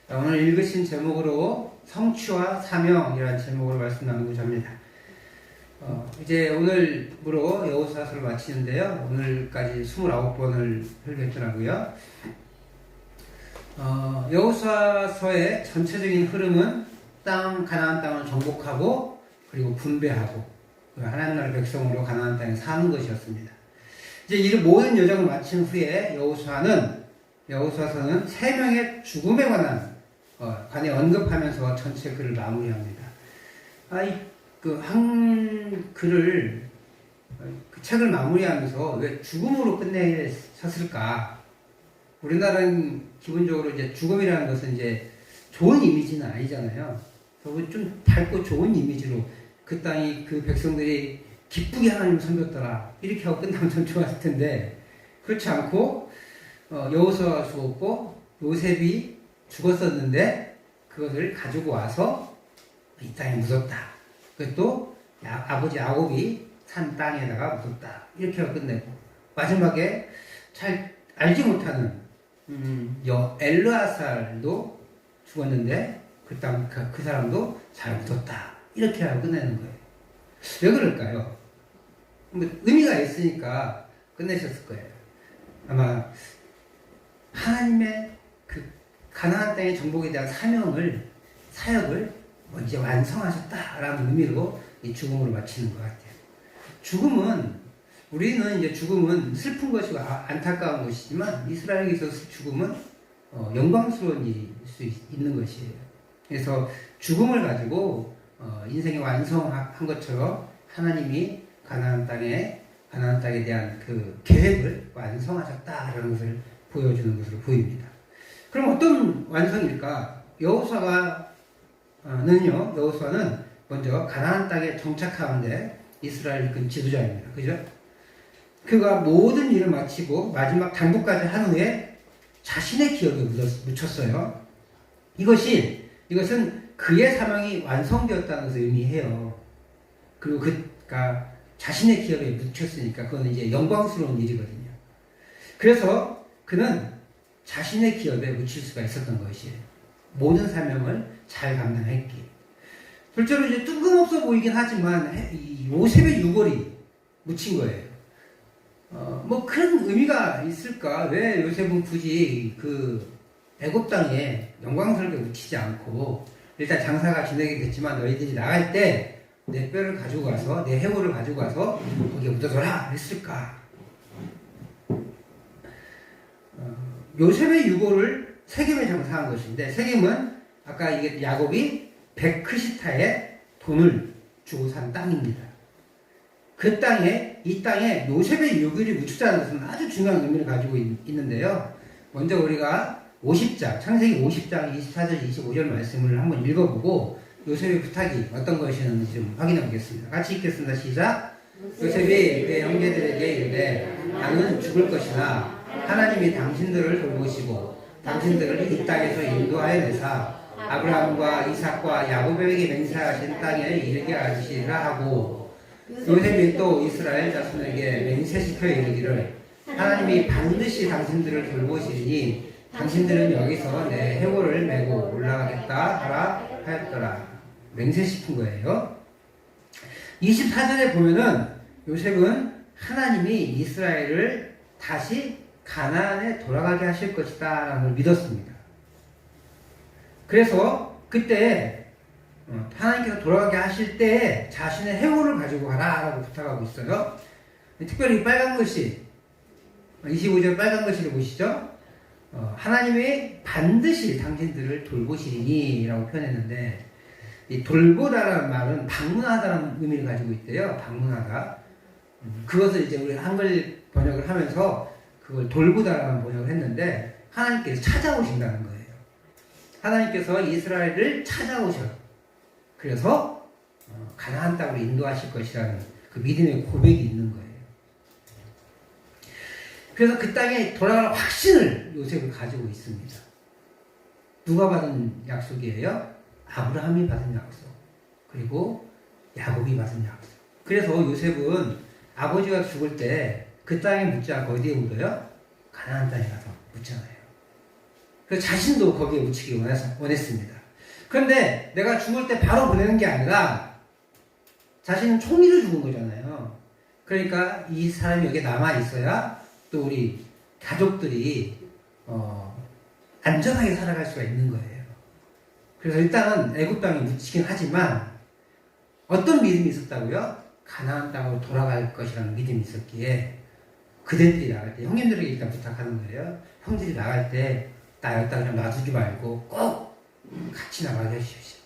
오늘 읽으신 제목으로 성취와 사명이라는 제목으로 말씀 나누고자 합니다. 이제 오늘부로 여호수아서를 마치는데요. 오늘까지 29번을 설교했더라고요. 여호수아서의 전체적인 흐름은 가나안 땅을 정복하고 그리고 분배하고 하나님 나라 백성으로 가나안 땅에 사는 것이었습니다. 이제 이 모든 여정을 마친 후에 여호수아서는 3명의 죽음에 관해 언급하면서 전체 글을 마무리합니다. 그 책을 마무리하면서 왜 죽음으로 끝내셨을까? 우리나라는 기본적으로 이제 죽음이라는 것은 이제 좋은 이미지는 아니잖아요. 그래서 좀 밝고 좋은 이미지로 그 땅이 그 백성들이 기쁘게 하나님을 섬겼더라 이렇게 하고 끝나면 좀 좋았을 텐데 그렇지 않고 여호수아가 죽었고 요셉이 죽었었는데 그것을 가지고 와서 이 땅에 묻었다. 그것도 아버지 야곱이 산 땅에다가 묻었다. 이렇게 하고 끝내고 마지막에 잘 알지 못하는 엘르아살도 죽었는데 그 사람도 잘 묻었다. 이렇게 하고 끝내는 거예요. 왜 그럴까요? 의미가 있으니까 끝내셨을 거예요. 아마 하나님의 그 가나안 땅의 정복에 대한 사역을 이제 완성하셨다라는 의미로 이 죽음으로 마치는 것 같아요. 우리는 이제 죽음은 슬픈 것이고 안타까운 것이지만 이스라엘에 있어서 죽음은 영광스러운 일일 수 있는 것이에요. 그래서 죽음을 가지고 인생의 완성한 것처럼 하나님이 가나안 땅에 대한 그 계획을 완성하셨다라는 것을 보여주는 것으로 보입니다. 그럼 어떤 완성일까? 여호수아는 먼저 가나안 땅에 정착하는데 이스라엘 이끈 지도자입니다. 그죠? 그가 모든 일을 마치고 마지막 당부까지 한 후에 자신의 기업에 묻혔어요. 이것은 그의 사명이 완성되었다는 것을 의미해요. 그리고 그가 자신의 기업에 묻혔으니까 그건 이제 영광스러운 일이거든요. 그래서 그는 자신의 기업에 묻힐 수가 있었던 것이에요. 모든 사명을 잘 감당했기에. 실제로 이제 뜬금없어 보이긴 하지만 이 요셉의 유골이 묻힌 거예요. 큰 의미가 있을까? 왜 요셉은 굳이 그 애굽 땅에 영광스럽게 묻히지 않고 일단 장사가 진행이 됐지만 너희들이 나갈 때 내 뼈를 가지고 가서 내 해골을 가지고 가서 거기에 묻어둬라 했을까? 요셉의 유골을 세겜에 장사한 것인데 세겜은 아까 이게 야곱이 베크시타에 돈을 주고 산 땅입니다. 이 땅에 요셉의 유골이 묻히자는 것은 아주 중요한 의미를 가지고 있는데요. 먼저 우리가 창세기 50장 24절 25절 말씀을 한번 읽어보고 요셉의 부탁이 어떤 것이었는지 좀 확인해 보겠습니다. 같이 읽겠습니다. 시작. 요셉이 내 형제들에게 이르되 나는 죽을 것이나 하나님이 당신들을 돌보시고 당신들을 이 땅에서 인도하여 내사 아브라함과 이삭과 야곱에게 맹세하신 땅에 이르게 하시리라 하고 요셉이 또 이스라엘 자손에게 맹세시켜 이르기를 하나님이 반드시 당신들을 돌보시리니 당신들은 여기서 내 해골을 메고 올라가겠다 하라 하였더라. 맹세시킨 거예요. 24절에 보면은 요셉은 하나님이 이스라엘을 다시 가나안에 돌아가게 하실 것이다 라는 걸 믿었습니다. 그래서 그때 하나님께서 돌아가게 하실 때 자신의 해골을 가지고 가라 라고 부탁하고 있어요. 특별히 빨간 글씨 25절 빨간 글씨를 보시죠. 하나님이 반드시 당신들을 돌보시리니 라고 표현했는데 이 돌보다라는 말은 방문하다라는 의미를 가지고 있대요. 방문하다. 그것을 이제 우리 한글 번역을 하면서 그걸 돌보다라는 번역을 했는데 하나님께서 찾아오신다는 거예요. 하나님께서 이스라엘을 찾아오셔. 그래서 가나안 땅으로 인도하실 것이라는 그 믿음의 고백이 있는 거예요. 그래서 그 땅에 돌아갈 확신을 요셉을 가지고 있습니다. 누가 받은 약속이에요? 아브라함이 받은 약속. 그리고 야곱이 받은 약속. 그래서 요셉은 아버지가 죽을 때 그 땅에 묻지 않고 어디에 묻어요? 가나안 땅에 가서 묻잖아요. 그래서 자신도 거기에 묻히기 원했습니다. 그런데 내가 죽을 때 바로 보내는 게 아니라 자신은 총리를 죽은 거잖아요. 그러니까 이 사람이 여기에 남아있어야 또 우리 가족들이 안전하게 살아갈 수가 있는 거예요. 그래서 일단은 애굽 땅에 묻히긴 하지만 어떤 믿음이 있었다고요? 가나안 땅으로 돌아갈 것이라는 믿음이 있었기에 그들이 나갈 때 형님들에게 일단 부탁하는 거예요. 형들이 나갈 때 나 여기다 그냥 놔두지 말고 꼭 같이 나가게 해주십시오.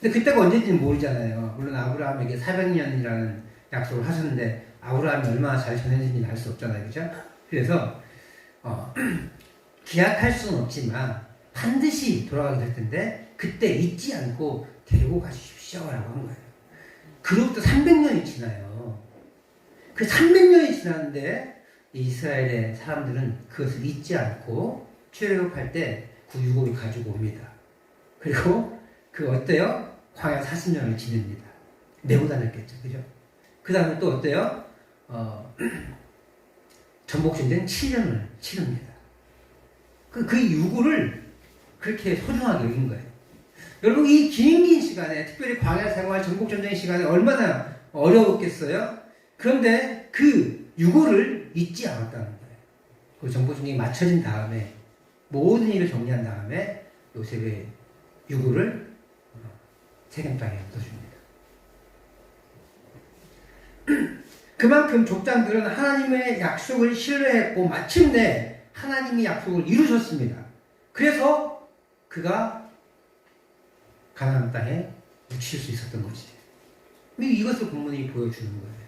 근데 그때가 언제인지는 모르잖아요. 물론 아브라함에게 400년이라는 약속을 하셨는데 아브라함이 얼마나 잘 전해진지는 알 수 없잖아요. 그죠? 그래서 기약할 수는 없지만 반드시 돌아가게 될 텐데 그때 잊지 않고 데리고 가주십시오 라고 한 거예요. 그로부터 300년이 지나요. 그 300년이 지났는데 이스라엘의 사람들은 그것을 잊지 않고 출애굽할 때 그 유골을 가지고 옵니다. 그리고 그 어때요? 광야 40년을 지냅니다. 매우 다녔겠죠. 그죠? 그 다음에 또 어때요? 전복전쟁 7년을 치릅니다. 그 유골을 그렇게 소중하게 여긴 거예요. 여러분 이 긴 시간에 특별히 광야 생활 전복전쟁 시간에 얼마나 어려웠겠어요? 그런데 그 유골을 잊지 않았다는 거예요. 그 전복전쟁이 맞춰진 다음에 모든 일을 정리한 다음에 요셉의 유골을 세겜 땅에 묻어줍니다. 그만큼 족장들은 하나님의 약속을 신뢰했고 마침내 하나님이 약속을 이루셨습니다. 그래서 그가 가나안 땅에 묻힐 수 있었던 거지. 이것을 본문이 보여주는 거예요.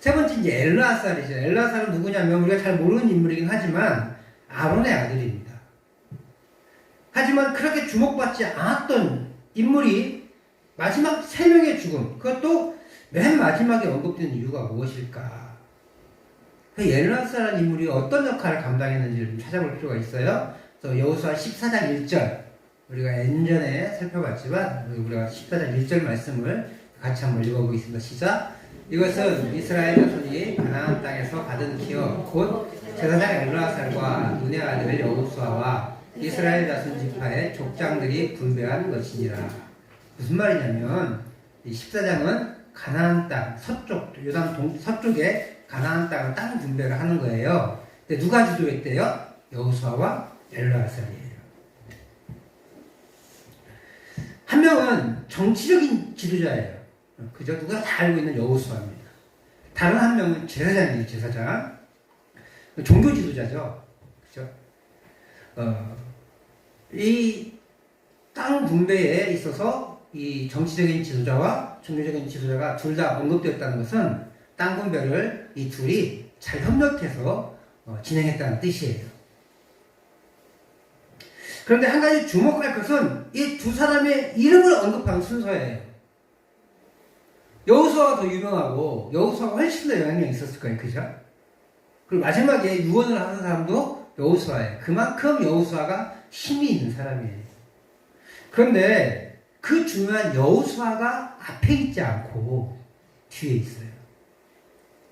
세 번째 이제 엘르아살이죠. 엘르아살은 누구냐면 우리가 잘 모르는 인물이긴 하지만 아론의 아들입니다. 하지만 그렇게 주목받지 않았던 인물이 마지막 3명의 죽음, 그것도 맨 마지막에 언급되는 이유가 무엇일까? 엘르아살이라는 인물이 어떤 역할을 감당했는지를 좀 찾아볼 필요가 있어요. 그래서 여호수아 14장 1절 우리가 예전에 살펴봤지만 우리가 14장 1절 말씀을 같이 한번 읽어보겠습니다. 시작. 이것은 이스라엘 자손이 가나안 땅에서 받은 기업 곧 제사장 엘르아살과 눈의 아들 여호수아와 이스라엘 자손 지파의 족장들이 분배한 것이니라. 무슨 말이냐면 이 14장은 가나안 땅 서쪽 요단 서쪽에 가나안 땅을 땅 분배를 하는 거예요. 근데 누가 지도했대요? 여호수아와 엘르아살이에요. 한 명은 정치적인 지도자예요. 그저 누가 다 알고 있는 여호수아입니다. 다른 한 명은 제사장이에요. 제사장. 종교 지도자죠. 그죠? 이 땅 분배에 있어서 이 정치적인 지도자와 종교적인 지도자가 둘 다 언급되었다는 것은 땅 분배를 이 둘이 잘 협력해서 진행했다는 뜻이에요. 그런데 한 가지 주목할 것은 이 두 사람의 이름을 언급한 순서예요. 여호수아가 더 유명하고 여호수아가 훨씬 더 영향력이 있었을 거예요. 그죠? 그리고 마지막에 유언을 하는 사람도 여호수아예요. 그만큼 여호수아가 힘이 있는 사람이에요. 그런데 그 중요한 여호수아가 앞에 있지 않고 뒤에 있어요.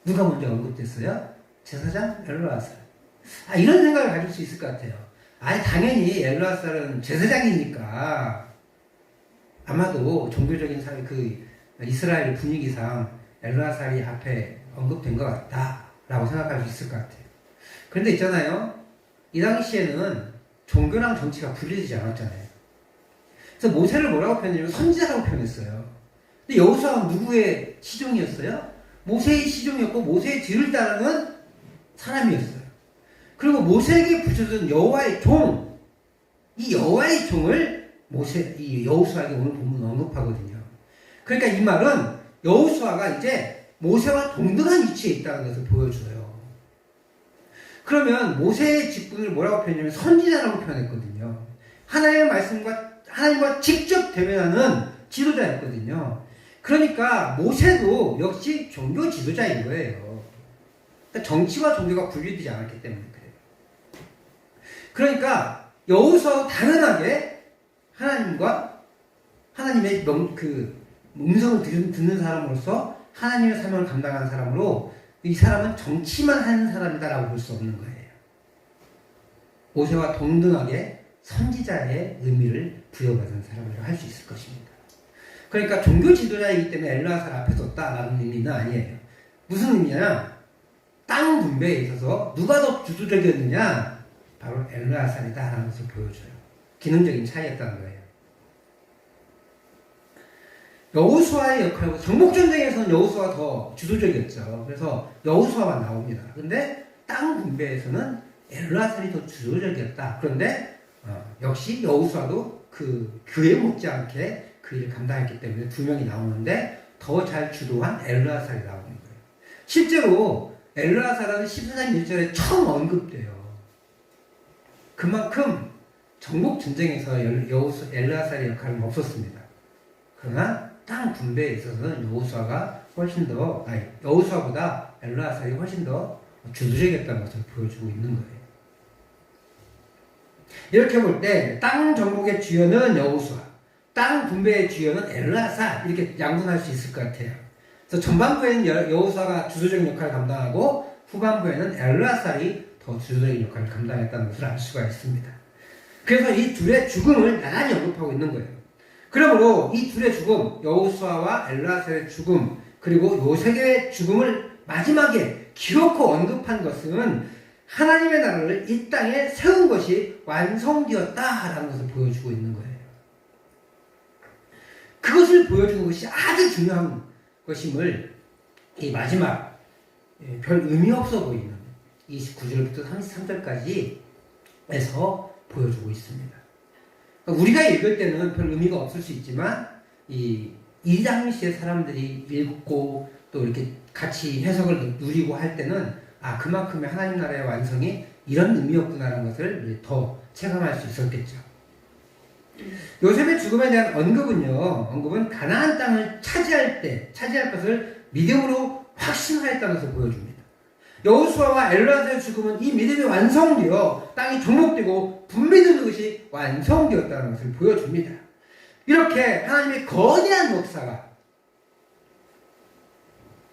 누가 먼저 언급됐어요? 제사장 엘르아살. 이런 생각을 가질 수 있을 것 같아요. 당연히 엘르아살은 제사장이니까 아마도 종교적인 이스라엘 분위기상 엘르아살이 앞에 언급된 것 같다라고 생각할 수 있을 것 같아요. 그런데 있잖아요. 이 당시에는 종교랑 정치가 분리되지 않았잖아요. 그래서 모세를 뭐라고 표현했냐면 선지자라고 표현했어요. 근데 여호수아는 누구의 시종이었어요? 모세의 시종이었고 모세의 뒤를 따르는 사람이었어요. 그리고 모세에게 붙여준 여호와의 종, 이 여호와의 종을 이 여호수아에게 오늘 본문 언급하거든요. 그러니까 이 말은 여호수아가 이제 모세와 동등한 위치에 있다는 것을 보여줘요. 그러면 모세의 직분을 뭐라고 표현했냐면 선지자라고 표현했거든요. 하나님과 직접 대면하는 지도자였거든요. 그러니까 모세도 역시 종교 지도자인 거예요. 그러니까 정치와 종교가 분리되지 않았기 때문에 그래요. 그러니까 여호수아도 당연하게 하나님의 음성을 듣는 사람으로서 하나님의 사명을 감당하는 사람으로 이 사람은 정치만 하는 사람이다라고 볼 수 없는 거예요. 모세와 동등하게 선지자의 의미를 부여받은 사람이라고 할 수 있을 것입니다. 그러니까 종교 지도자이기 때문에 엘르아살 앞에 뒀다라는 의미는 아니에요. 무슨 의미냐? 땅 분배에 있어서 누가 더 주도적이었느냐? 바로 엘르아살이다라는 것을 보여줘요. 기능적인 차이였다는 거예요. 여호수아의 역할은 정복전쟁에서는 여호수아가 더 주도적이었죠. 그래서 여호수아가 나옵니다. 그런데 땅 분배에서는 엘르아살이 더 주도적이었다. 그런데 역시 여호수아도 그에 못지않게 그 일을 감당했기 때문에 두 명이 나오는데 더 잘 주도한 엘르아살이 나오는 거예요. 실제로 엘르아살은 14장 1절에 처음 언급돼요. 그만큼 정복전쟁에서 엘르아살의 역할은 없었습니다. 그러나 땅 분배에 있어서는 여호수아보다 엘르아살이 훨씬 더 주도적이었다는 것을 보여주고 있는 거예요. 이렇게 볼 때 땅 정복의 주연은 여호수아, 땅 분배의 주연은 엘르아살 이렇게 양분할 수 있을 것 같아요. 그래서 전반부에는 여호수아가 주도적인 역할을 감당하고 후반부에는 엘르아살이 더 주도적인 역할을 감당했다는 것을 알 수가 있습니다. 그래서 이 둘의 죽음을 나란히 언급하고 있는 거예요. 그러므로 이 둘의 죽음, 여호수아와 엘르아살의 죽음, 그리고 요셉의 죽음을 마지막에 기록하고 언급한 것은 하나님의 나라를 이 땅에 세운 것이 완성되었다라는 것을 보여주고 있는 거예요. 그것을 보여주는 것이 아주 중요한 것임을 이 마지막 별 의미 없어 보이는 29절부터 33절까지에서 보여주고 있습니다. 우리가 읽을 때는 별 의미가 없을 수 있지만 이 당시의 사람들이 읽고 또 이렇게 같이 해석을 누리고 할 때는 그만큼의 하나님 나라의 완성이 이런 의미였구나라는 것을 더 체감할 수 있었겠죠. 요셉의 죽음에 대한 언급은 가나안 땅을 차지할 것을 믿음으로 확신하였다는 것을 보여줍니다. 여호수아와 엘르아살의 죽음은 이 믿음이 완성되어 땅이 정복되고 분배되는 것이 완성되었다는 것을 보여줍니다. 이렇게 하나님의 거대한 역사가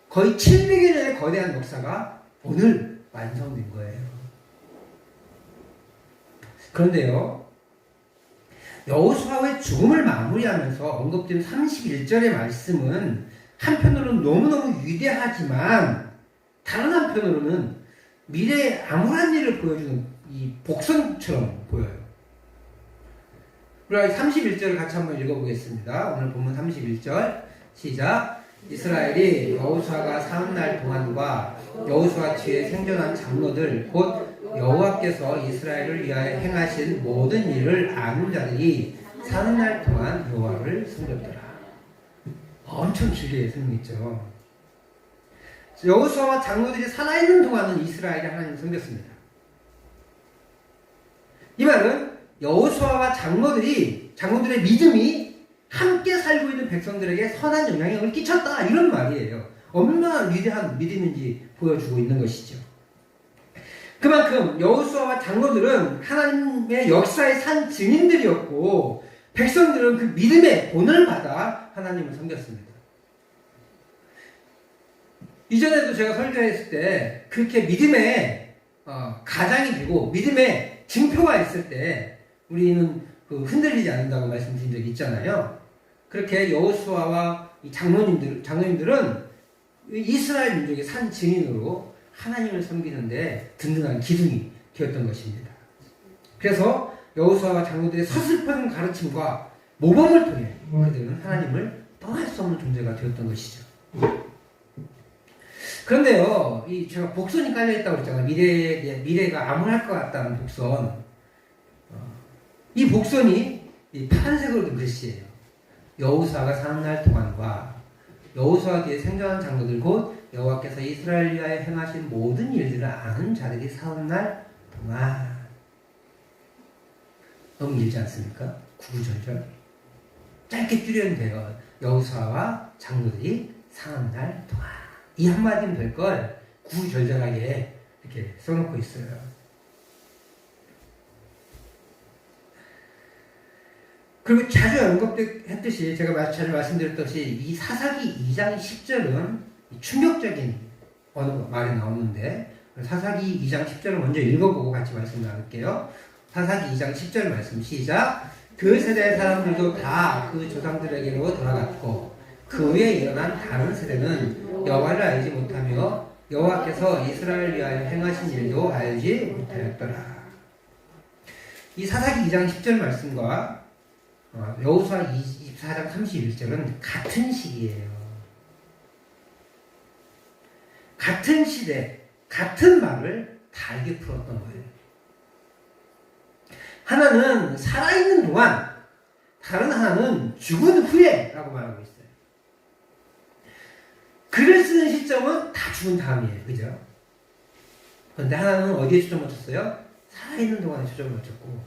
거의 700여 년의 거대한 역사가 오늘 완성된 거예요. 그런데요, 여호수아의 죽음을 마무리하면서 언급된 31절의 말씀은 한편으로는 너무너무 위대하지만 다른 한편으로는 미래의 암울한 일을 보여주는 이 복선처럼 보여요. 우리가 31절을 같이 한번 읽어보겠습니다. 오늘 본문 31절 시작. 이스라엘이 여호수아가 사는 날 동안과 여호수아 뒤에 생존한 장로들 곧 여호와께서 이스라엘을 위하여 행하신 모든 일을 아는 자들이 사는 날 동안 여호와를 섬겼더라. 엄청 길게 설명했죠. 여호수아와 장로들이 살아있는 동안은 이스라엘이 하나님을 섬겼습니다. 이 말은 여호수아와 장로들의 믿음이 함께 살고 있는 백성들에게 선한 영향력을 끼쳤다 이런 말이에요. 얼마나 위대한 믿음인지 보여주고 있는 것이죠. 그만큼 여호수아와 장로들은 하나님의 역사의 산 증인들이었고 백성들은 그 믿음의 본을 받아 하나님을 섬겼습니다. 이전에도 제가 설교했을 때 그렇게 믿음의 가장이 되고 믿음의 증표가 있을 때 우리는 흔들리지 않는다고 말씀드린 적이 있잖아요. 그렇게 여호수아와 장로님들은 이스라엘 민족의 산 증인으로 하나님을 섬기는데 든든한 기둥이 되었던 것입니다. 그래서 여호수아와 장로들의 서슬픈 가르침과 모범을 통해 그들은 하나님을 떠날 수 없는 존재가 되었던 것이죠. 그런데요, 제가 복선이 깔려있다고 그랬잖아요. 미래가 암울할 것 같다는 복선. 이 복선이 파란색으로 된 글씨예요. 여호수아가 사는 날 동안과 여호수아 뒤에 생존한 장로들 곧 여호와께서 이스라엘 위하여 행하신 모든 일들을 아는 자들이 사는 날 동안. 너무 길지 않습니까? 9절절. 짧게 줄여도 돼요. 여호수아와 장로들이 사는 날 동안. 이 한마디면 될 걸 구절절하게 이렇게 써놓고 있어요. 그리고 자주 언급했듯이 제가 자주 말씀드렸듯이 이 사사기 2장 10절은 충격적인 말이 나오는데 사사기 2장 10절을 먼저 읽어보고 같이 말씀 나눌게요. 사사기 2장 10절 말씀 시작. 그 세대의 사람들도 다 그 조상들에게로 돌아갔고 그 후에 일어난 다른 세대는 여호와를 알지 못하며 여호와께서 이스라엘 위하여 행하신 일도 알지 못하였더라. 이 사사기 2장 10절 말씀과 여호수아 24장 31절은 같은 시기예요. 같은 시대, 같은 말을 다르게 풀었던 거예요. 하나는 살아있는 동안, 다른 하나는 죽은 후에라고 말하고 있어요. 글을 쓰는 시점은 다 죽은 다음이에요. 그죠? 그런데 하나는 어디에 초점을 쳤어요? 살아있는 동안에 초점을 맞췄고,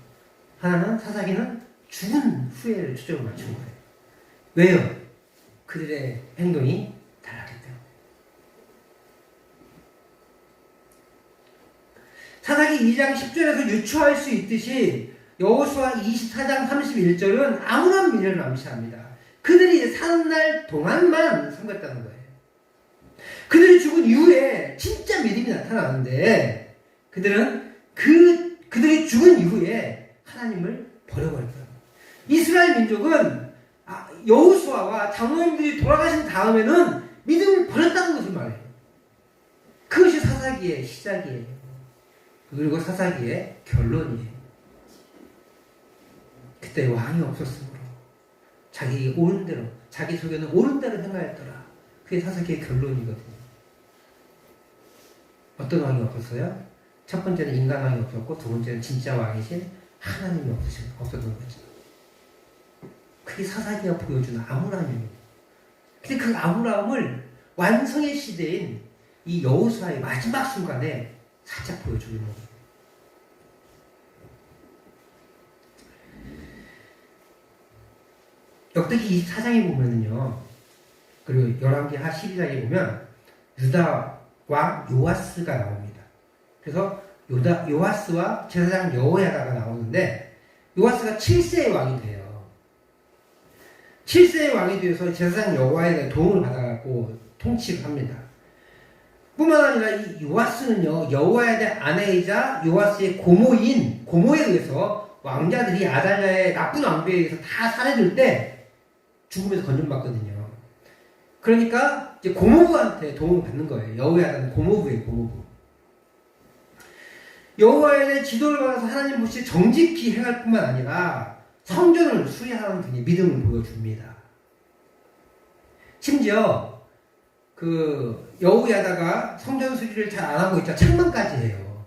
하나는 사사기는 죽은 후에를 초점을 맞춘 거예요. 왜요? 그들의 행동이 달랐기 때문에. 사사기 2장 10절에서 유추할 수 있듯이 여호수아 24장 31절은 아무런 미련을 암시합니다. 그들이 사는 날 동안만 섬겼다는 거예요. 그들이 죽은 이후에 진짜 믿음이 나타나는데 그들이 죽은 이후에 하나님을 버려버렸어요. 이스라엘 민족은 여호수아와 장로님들이 돌아가신 다음에는 믿음을 버렸다는 것을 말해요. 그것이 사사기의 시작이에요. 그리고 사사기의 결론이에요. 그때 왕이 없었으므로 자기 옳은 대로, 자기 속에는 옳은 대로 행하였더라. 그게 사사기의 결론이거든요. 어떤 왕이 없었어요? 첫 번째는 인간 왕이 없었고, 두 번째는 진짜 왕이신 하나님이 없었던 거죠. 그게 사사기가 보여주는 암울함입니다. 근데 그 암울함을 완성의 시대인 이 여호수아의 마지막 순간에 살짝 보여주는 거예요. 역대기 24장에 보면은요, 그리고 열왕기 하 12장에 보면 유다 왕 요아스가 나옵니다. 그래서 요아스와 제사장 여호야다가 나오는데, 요아스가 7세의 왕이 돼요. 7세의 왕이 되어서 제사장 여호야다의 도움을 받아갖고 통치를 합니다. 뿐만 아니라 이 요아스는요, 여호야다의 아내이자 요아스의 고모에 의해서 왕자들이 아달랴의 나쁜 왕비에 의해서 다 살해될 때 죽음에서 건전받거든요. 그러니까 이제 고모부한테 도움을 받는 거예요. 여호야다는 고모부예요, 고모부. 여호와의 지도를 받아서 하나님 없이 정직히 행할 뿐만 아니라 성전을 수리하는 등의 믿음을 보여줍니다. 심지어 그 여호야다가 성전 수리를 잘 안 하고 있자 책망까지 해요.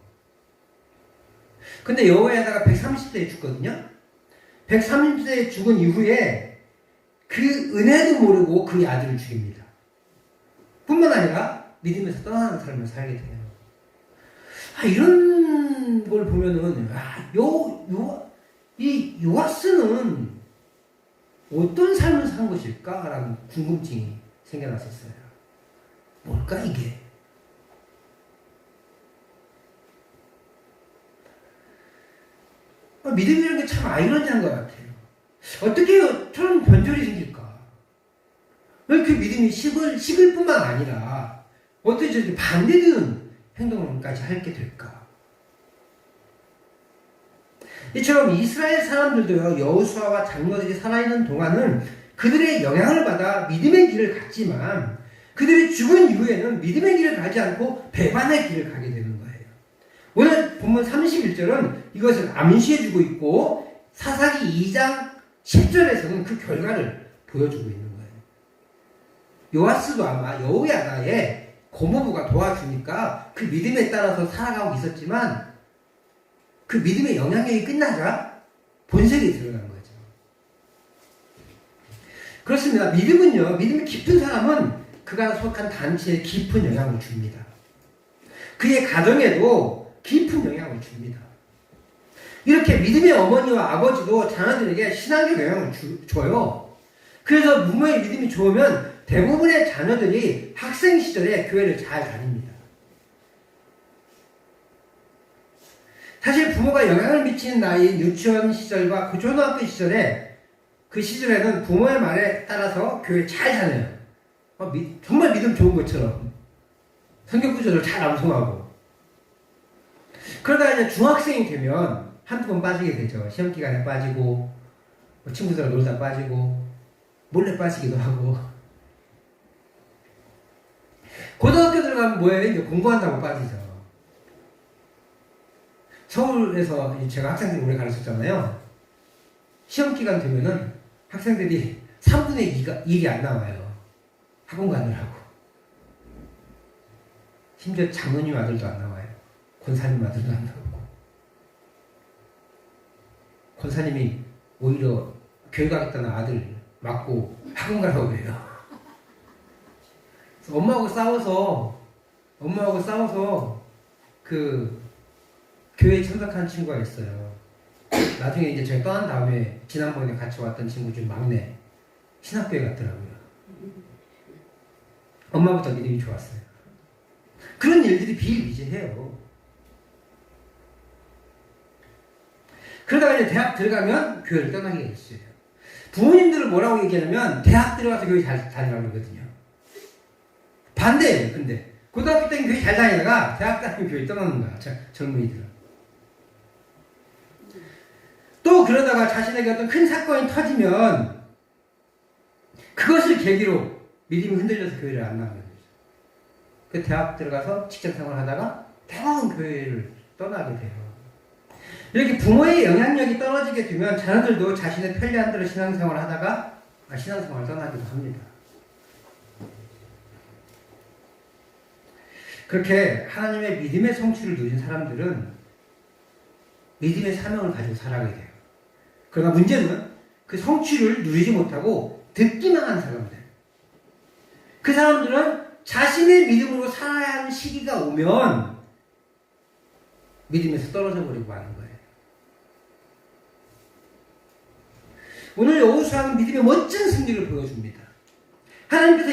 근데 여호야다가 130세에 죽거든요. 130세에 죽은 이후에 그 은혜도 모르고 그 아들을 죽입니다. 뿐만 아니라 믿음에서 떠나는 삶을 살게 돼요. 이런 걸 보면은 이 요아스는 어떤 삶을 산 것일까라는 궁금증이 생겨났었어요. 뭘까 이게? 믿음이라는 게 참 아이러니한 것 같아요. 어떻게 저런 변절이 생길까? 왜 이렇게 믿음이 식을 뿐만 아니라 어떻게 저렇게 반대되는 행동까지 하게 될까? 이처럼 이스라엘 사람들도요, 여호수아와 장로들이 살아있는 동안은 그들의 영향을 받아 믿음의 길을 갔지만 그들이 죽은 이후에는 믿음의 길을 가지 않고 배반의 길을 가게 되는 거예요. 오늘 본문 31절은 이것을 암시해주고 있고 사사기 2장 10절에서는 그 결과를 보여주고 있는 거예요. 요아스도 아마 여호야다의 고모부가 도와주니까 그 믿음에 따라서 살아가고 있었지만 그 믿음의 영향력이 끝나자 본색이 드러난 거죠. 그렇습니다. 믿음이 깊은 사람은 그가 속한 단체에 깊은 영향을 줍니다. 그의 가정에도 깊은 영향을 줍니다. 이렇게 믿음의 어머니와 아버지도 자녀들에게 신앙의 영향을 줘요. 그래서 부모의 믿음이 좋으면 대부분의 자녀들이 학생 시절에 교회를 잘 다닙니다. 사실 부모가 영향을 미치는 나이인 유치원 시절과 고등학교 시절에 그 시절에는 부모의 말에 따라서 교회 잘 다녀요. 정말 믿음 좋은 것처럼 성경 구절을 잘 암송하고. 그러다 이제 중학생이 되면 한두 번 빠지게 되죠. 시험 기간에 빠지고, 뭐 친구들과 놀다 빠지고, 몰래 빠지기도 하고. 고등학교 들어가면 뭐예요? 이제 공부한다고 빠지죠. 서울에서 제가 학생들 오래 가르쳤잖아요. 시험 기간 되면은 학생들이 3분의 2가 일이 안 나와요. 학원 가느라고. 심지어 장모님 아들도 안 나와요. 권사님 아들도 안 나오고. 권사님이 오히려 교회 가겠다는 아들 맞고 학원 가라고 그래요. 엄마하고 싸워서 그 교회에 참석한 친구가 있어요. 나중에 이제 제가 떠난 다음에 지난번에 같이 왔던 친구 중 막내 신학교에 갔더라고요. 엄마보다 믿음이 좋았어요. 그런 일들이 비일비재해요. 그러다가 이제 대학 들어가면 교회를 떠나게 됐어요. 부모님들은 뭐라고 얘기하냐면 대학 들어가서 교회 잘 다니라고 그러거든요. 반대예요. 근데 고등학교 때는 교회 잘 다니다가 대학 다니면 교회 떠나는 거야. 젊은이들은. 또 그러다가 자신에게 어떤 큰 사건이 터지면 그것을 계기로 믿음이 흔들려서 교회를 안 나가는 거죠. 그 대학 들어가서 직장생활 하다가 대부분 교회를 떠나게 돼요. 이렇게 부모의 영향력이 떨어지게 되면 자녀들도 자신의 편리한 대로 신앙생활을 하다가 신앙생활을 떠나기도 합니다. 그렇게 하나님의 믿음의 성취를 누린 사람들은 믿음의 사명을 가지고 살아가게 돼요. 그러나 문제는 그 성취를 누리지 못하고 듣기만 한 사람들. 그 사람들은 자신의 믿음으로 살아야 하는 시기가 오면 믿음에서 떨어져 버리고 마는 거예요. 오늘 여호수아는 믿음의 멋진 승리를 보여줍니다. 하나님께서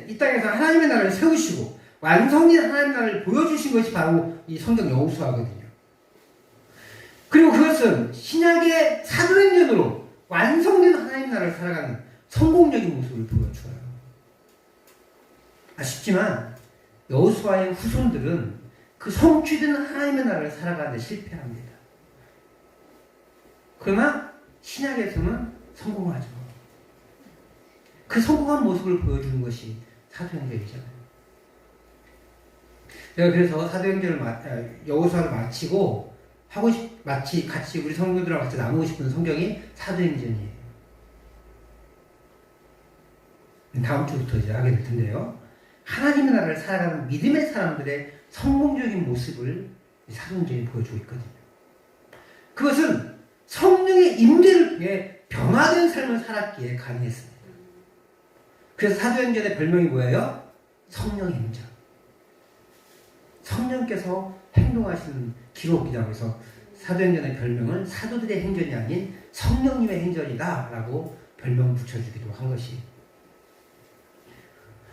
이 땅에서 하나님의 나라를 세우시고 완성된 하나님의 나라를 보여주신 것이 바로 이 성경 여호수아거든요. 그리고 그것은 신약의 사도행전으로 완성된 하나님의 나라를 살아가는 성공적인 모습을 보여줘요. 아쉽지만 여호수아의 후손들은 그 성취된 하나님의 나라를 살아가는데 실패합니다. 그러나 신약에서는 성공하죠. 그 성공한 모습을 보여주는 것이 사도행전이잖아요. 제가 그래서 사도행전을 여호수아를 마치고 같이 우리 성도들하고 같이 나누고 싶은 성경이 사도행전이에요. 다음 주부터 이제 하게 될 텐데요. 하나님의 나라를 살아가는 믿음의 사람들의 성공적인 모습을 사도행전이 보여주고 있거든요. 그것은 성령의 임재를 통해 변화된 삶을 살았기에 가능했습니다. 그래서 사도행전의 별명이 뭐예요? 성령의 행전. 성령께서 행동하시는 기록이라고 해서 사도행전의 별명은 사도들의 행전이 아닌 성령님의 행전이다 라고 별명 붙여주기도 한 것이.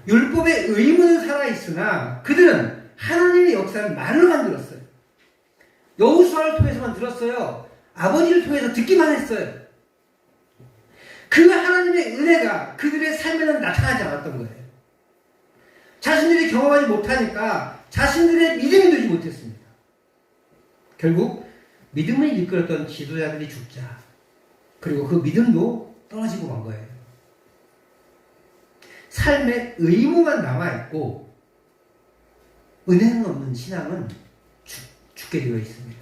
율법의 의무는 살아있으나 그들은 하나님의 역사를 말로만 들었어요. 여호수아를 통해서만 들었어요. 아버지를 통해서 듣기만 했어요. 그 하나님의 은혜가 그들의 삶에는 나타나지 않았던 거예요. 자신들이 경험하지 못하니까 자신들의 믿음이 되지 못했습니다. 결국 믿음을 이끌었던 지도자들이 죽자 그리고 그 믿음도 떨어지고 만 거예요. 삶의 의무만 남아있고 은혜는 없는 신앙은 죽게 되어 있습니다.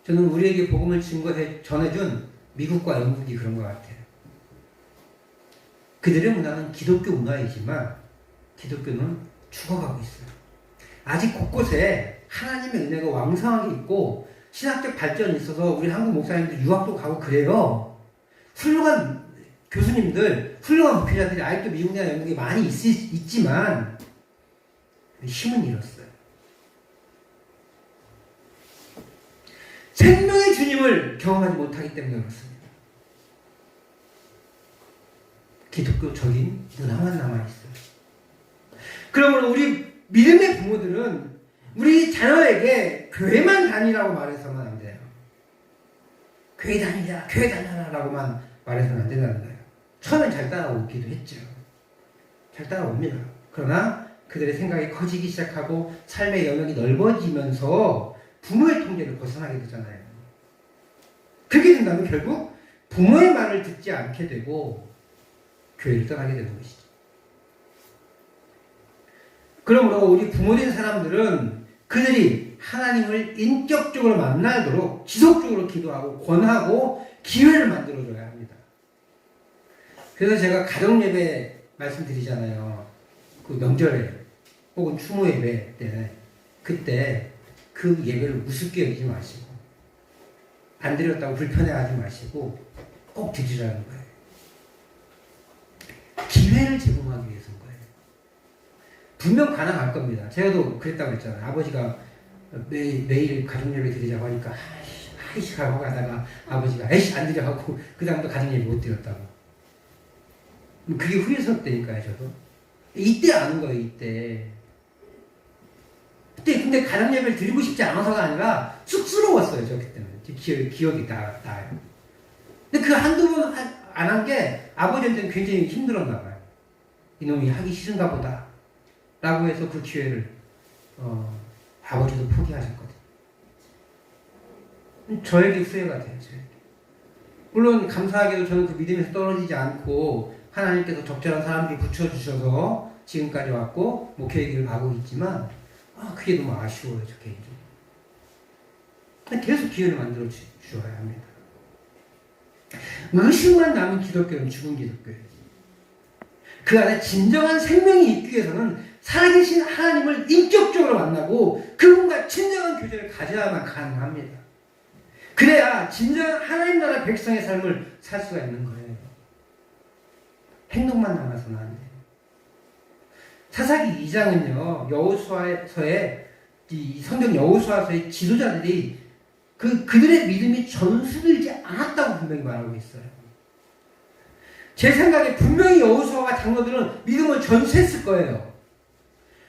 저는 우리에게 복음을 전해준 미국과 영국이 그런 것 같아요. 그들의 문화는 기독교 문화이지만 기독교는 죽어가고 있어요. 아직 곳곳에 하나님의 은혜가 왕성하게 있고 신학적 발전이 있어서 우리 한국 목사님들 유학도 가고 그래요. 훌륭한 교수님들, 훌륭한 목회자들이 아직도 미국이나 영국에 많이 있지만 힘은 잃었어요. 생명의 주님을 경험하지 못하기 때문에 그렇습니다. 기독교적인 문화만 남아있어요. 그러면 우리 믿음의 부모들은 우리 자녀에게 교회만 다니라고 말해서는 안 돼요. 교회 다니자, 교회 다녀라라고만 말해서는 안 된다는 거예요. 처음엔 잘 따라오기도 했죠. 잘 따라옵니다. 그러나 그들의 생각이 커지기 시작하고 삶의 영역이 넓어지면서 부모의 통제를 벗어나게 되잖아요. 그렇게 된다면 결국 부모의 말을 듣지 않게 되고 교회를 떠나게 되는 것이죠. 그러므로 우리 부모된 사람들은 그들이 하나님을 인격적으로 만나도록 지속적으로 기도하고 권하고 기회를 만들어줘야 합니다. 그래서 제가 가정예배 말씀드리잖아요. 그 명절에 혹은 추모 예배 때 그때 그 예배를 우습게 여기지 마시고 안 드렸다고 불편해하지 마시고 꼭 드리라는 거예요. 기회를 제공하기 위해서인 거예요. 분명 가능할 겁니다. 제가도 그랬다고 했잖아요. 아버지가 매일 가정예배 드리자고 하니까 아이씨 하고 가다가 아버지가 에이씨 안 드려 하고 그 다음부터 가정예배 못 드렸다고. 그게 후회스럽다니까요. 저도 이때 아는 거예요. 이때 근데 가정예배를 드리고 싶지 않아서가 아니라 쑥스러웠어요. 저 그때는 기억이 나요. 근데 그 한두 번 안 한 게 아버지한테는 굉장히 힘들었나 봐요. 이놈이 하기 싫은가 보다 라고 해서 그 기회를 아버지도 포기하셨거든요. 저에게 후회가 돼요. 저에게. 물론 감사하게도 저는 그 믿음에서 떨어지지 않고 하나님께서 적절한 사람들이 붙여주셔서 지금까지 왔고 목회의 길을 가고 있지만 그게 너무 아쉬워요. 저 개인적으로. 계속 기회를 만들어 주셔야 합니다. 의식만 남은 기독교는 죽은 기독교예요. 그 안에 진정한 생명이 있기 위해서는 살아계신 하나님을 인격적으로 만나고 그분과 진정한 교제를 가져야만 가능합니다. 그래야 진정한 하나님 나라 백성의 삶을 살 수가 있는 거예요. 행동만 남아서는 안 돼요. 사사기 2장은요, 여호수아서의 이 성경 여호수아서의 지도자들이 그들의 믿음이 전수되지 않았다고 분명히 말하고 있어요. 제 생각에 분명히 여호수아와 장로들은 믿음을 전수했을 거예요.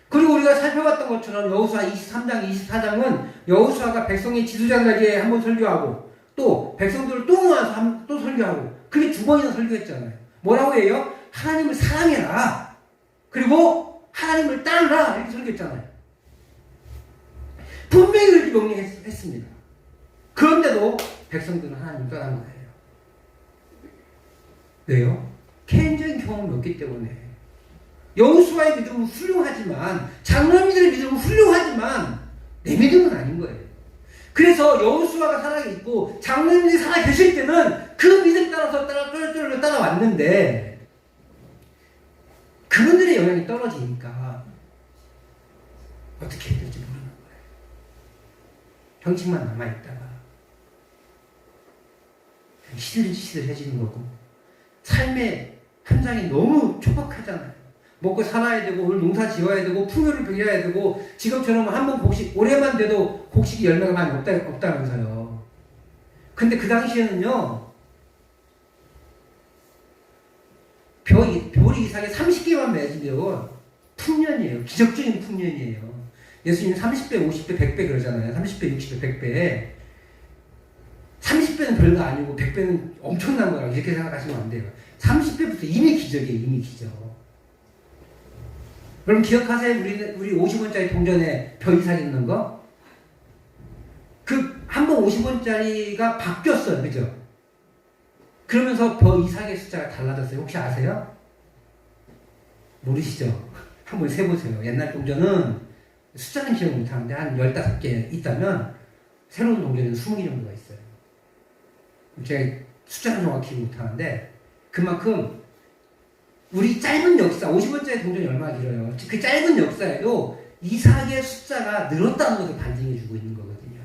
그리고 우리가 살펴봤던 것처럼 여호수아 23장, 24장은 여호수아가 백성의 지도자들에게 한번 설교하고 또 백성들을 또 모아서 또 설교하고 그게 2번이나 설교했잖아요. 뭐라고 해요? 하나님을 사랑해라. 그리고 하나님을 따르라. 이렇게 설교했잖아요. 분명히 그렇게 명령했습니다. 그런데도 백성들은 하나님을 떠난 거예요. 왜요? 개인적인 경험이 없기 때문에. 여호수아의 믿음은 훌륭하지만 장로님들의 믿음은 훌륭하지만 내 믿음은 아닌 거예요. 그래서 여호수아가 살아있고 장로님들이 살아계실 때는 그 믿음 따라서 따라왔는데 그분들의 영향이 떨어지니까 어떻게 해야 될지 모르는 거예요. 형식만 남아있다가 시들시들해지는 거고 삶의 현장이 너무 촉박하잖아요. 먹고 살아야 되고 오늘 농사 지어야 되고 풍요를 누려야 되고 지금처럼 한번 곡식 오래만 돼도 곡식이 열매가 많이 없다면서요. 근데 그 당시에는요 별이 이상의 30개만 맺으면 풍년이에요. 기적적인 풍년이에요. 예수님이 30배, 50배, 100배 그러잖아요. 30배, 60배, 100배. 30배는 별거 아니고 100배는 엄청난 거라고 이렇게 생각하시면 안 돼요. 30배부터 이미 기적이에요. 이미 기적. 그럼 기억하세요? 우리 50원짜리 동전에 벼 이삭 있는 거? 한 번 50원짜리가 바뀌었어요. 그죠? 그러면서 벼 이삭의 숫자가 달라졌어요. 혹시 아세요? 모르시죠? 한번 세보세요. 옛날 동전은 숫자는 기억 못하는데 한 15개 있다면 새로운 동전은 20개 정도가 있어요. 제가 숫자는 정확히 기억 못하는데 그만큼 우리 짧은 역사, 50원짜리 동전이 얼마나 길어요. 그 짧은 역사에도 이삭의 숫자가 늘었다는 것을 반증해주고 있는 거거든요.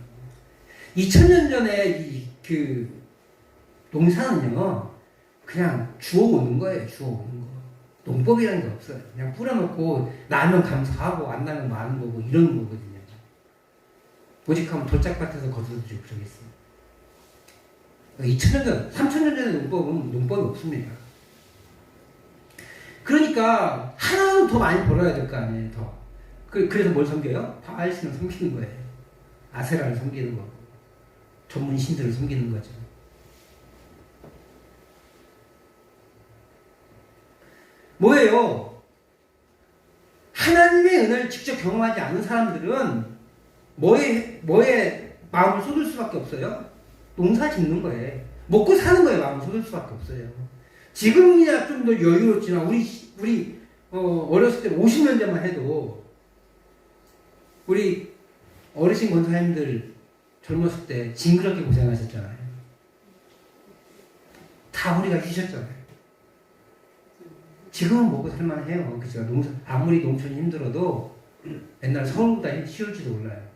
2000년 전에 그 농사는요, 그냥 주워오는 거예요. 주워오는 거. 농법이라는 게 없어요. 그냥 뿌려놓고 나면 감사하고 안 나면 마는 거고 이런 거거든요. 오직하면 돌짝밭에서 거두어주고 그러겠어요. 2000년 전, 3000년 전의 농법이 없습니다. 그러니까 하나는 더 많이 벌어야 될 거 아니에요. 더. 그래서 뭘 섬겨요? 바알신을 섬기는 거예요. 아세라를 섬기는 거고 전문 신들을 섬기는 거죠. 뭐예요? 하나님의 은혜를 직접 경험하지 않은 사람들은 뭐에 마음을 쏟을 수밖에 없어요? 농사 짓는 거에. 먹고 사는 거에 마음을 쏟을 수밖에 없어요. 지금이야 좀 더 여유롭지만, 우리 어렸을 때 50년 전만 해도, 우리 어르신 권사님들 젊었을 때 징그럽게 고생하셨잖아요. 다 우리가 쉬셨잖아요. 지금은 먹고 살만해요. 그죠? 아무리 농촌이 힘들어도 옛날 서울보다 쉬울지도 몰라요.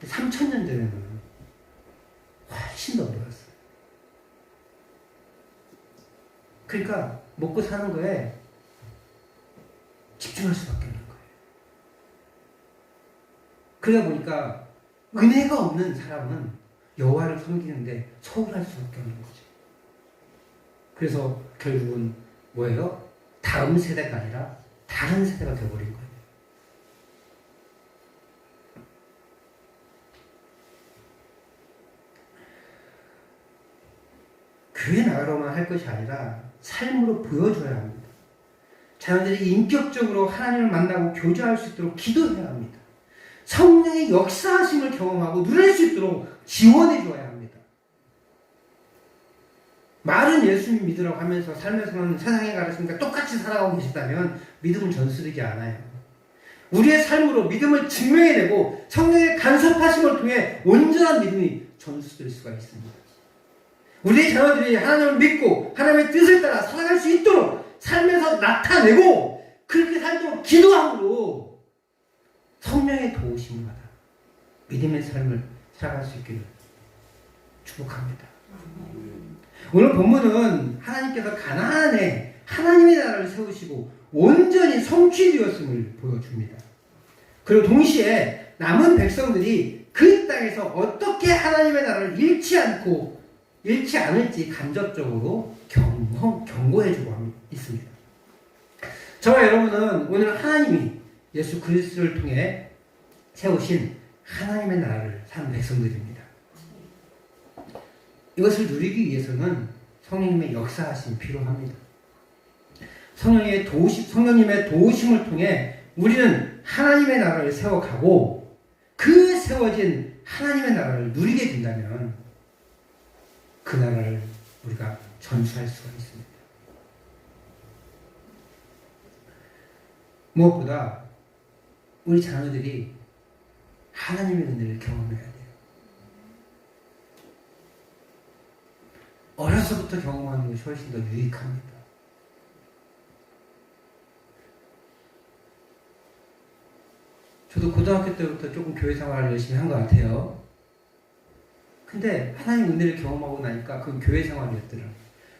3000년 전에는 훨씬 더 어려웠어요. 그러니까 먹고 사는 거에 집중할 수밖에 없는 거예요. 그러다 보니까 은혜가 없는 사람은 여호와를 섬기는데 소홀할 수밖에 없는 거죠. 그래서 결국은 뭐예요? 다음 세대가 아니라 다른 세대가 되어버린 거예요. 교회 나가로만 할 것이 아니라 삶으로 보여줘야 합니다. 자녀들이 인격적으로 하나님을 만나고 교제할 수 있도록 기도해야 합니다. 성령의 역사하심을 경험하고 누릴 수 있도록 지원해 줘야 합니다. 말은 예수님 믿으라고 하면서 삶에서는 세상의 가르침과 똑같이 살아가고 계시다면 믿음은 전수되지 않아요. 우리의 삶으로 믿음을 증명해내고 성령의 간섭하심을 통해 온전한 믿음이 전수될 수가 있습니다. 우리의 자녀들이 하나님을 믿고 하나님의 뜻을 따라 살아갈 수 있도록 삶에서 나타내고 그렇게 살도록 기도함으로 성령의 도우심을 받아 믿음의 삶을 살아갈 수 있기를 축복합니다. 오늘 본문은 하나님께서 가나안에 하나님의 나라를 세우시고 온전히 성취되었음을 보여줍니다. 그리고 동시에 남은 백성들이 그 땅에서 어떻게 하나님의 나라를 잃지 않을지 간접적으로 경고해주고 있습니다. 저와 여러분은 오늘 하나님이 예수 그리스도를 통해 세우신 하나님의 나라를 사는 백성들입니다. 이것을 누리기 위해서는 성령님의 역사하심이 필요합니다. 성령님의 도우심을 통해 우리는 하나님의 나라를 세워가고 그 세워진 하나님의 나라를 누리게 된다면 그 나라를 우리가 전수할 수가 있습니다. 무엇보다 우리 자녀들이 하나님의 은혜를 경험해야 돼요. 어려서부터 경험하는 것이 훨씬 더 유익합니다. 저도 고등학교 때부터 조금 교회 생활을 열심히 한 것 같아요. 근데 하나님 은혜를 경험하고 나니까 그건 교회 생활이었더라고요.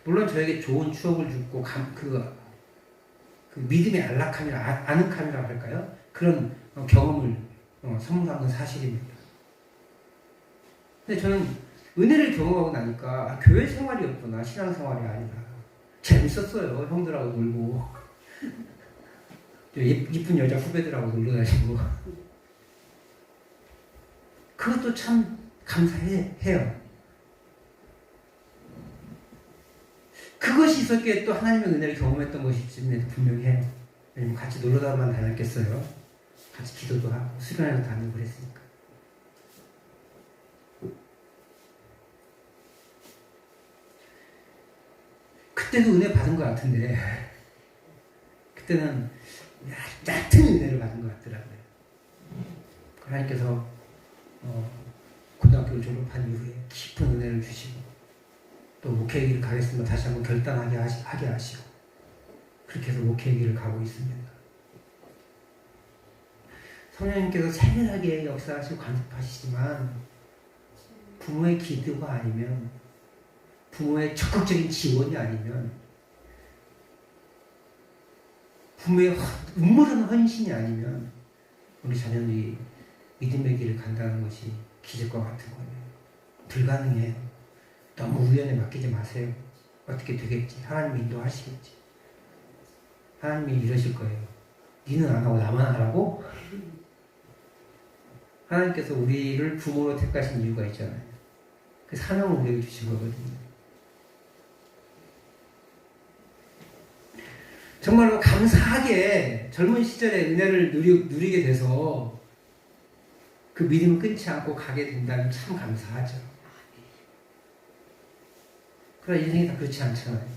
물론 저에게 좋은 추억을 주고 그 믿음의 안락함이나 아늑함이라고 할까요? 그런 경험을 선물한 건 사실입니다. 근데 저는 은혜를 경험하고 나니까 교회 생활이었구나, 신앙생활이 아니라. 재밌었어요. 형들하고 놀고 이쁜 여자 후배들하고 놀러 다니고. 그것도 참 감사해요. 그것이 있었기에 또 하나님의 은혜를 경험했던 것이 분명히 해요. 왜냐면 같이 놀러다만 다녔겠어요. 같이 기도도 하고 수련회도 다니고 그랬으니까. 그때도 은혜 받은 것 같은데 그때는 얕은 은혜를 받은 것 같더라고요. 하나님께서 고등학교를 졸업한 이후에 깊은 은혜를 주시고 또 목회의 길을 가겠습니다. 다시 한번 결단하게 하시고 그렇게 해서 목회의 길을 가고 있습니다. 성령님께서 세밀하게 역사하시고 간섭하시지만 부모의 기도가 아니면 부모의 적극적인 지원이 아니면 부모의 음모론 헌신이 아니면 우리 자녀들이 믿음의 길을 간다는 것이 기적과 같은 거예요. 불가능해요. 너무 우연에 맡기지 마세요. 어떻게 되겠지? 하나님이 인도하시겠지. 하나님이 이러실 거예요. 니는 안 하고 나만 하라고? 하나님께서 우리를 부모로 택하신 이유가 있잖아요. 그 사명을 우리에게 주신 거거든요. 정말로 감사하게 젊은 시절에 은혜를 누리게 돼서 그 믿음을 끊지 않고 가게 된다면 참 감사하죠. 그러나 인생이 다 그렇지 않잖아요.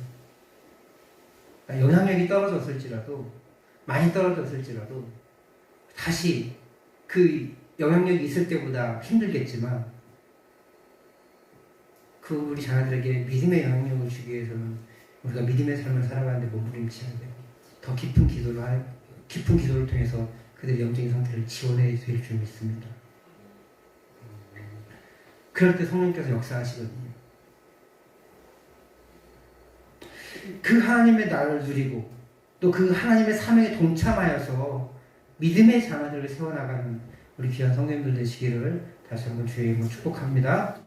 영향력이 떨어졌을지라도, 많이 떨어졌을지라도 다시 그 영향력이 있을 때보다 힘들겠지만 그 우리 자녀들에게 믿음의 영향력을 주기 위해서는 우리가 믿음의 삶을 살아가는데 몸부림쳐야 되고 더 깊은 기도를 통해서 그들의 영적인 상태를 지원해 줄 줄 믿습니다. 그럴 때 성령께서 역사하시거든요. 그 하나님의 나라를 누리고 또 그 하나님의 사명에 동참하여서 믿음의 자녀들을 세워나가는 우리 귀한 성도님들 되시기를 다시 한번 주의 이름으로 축복합니다.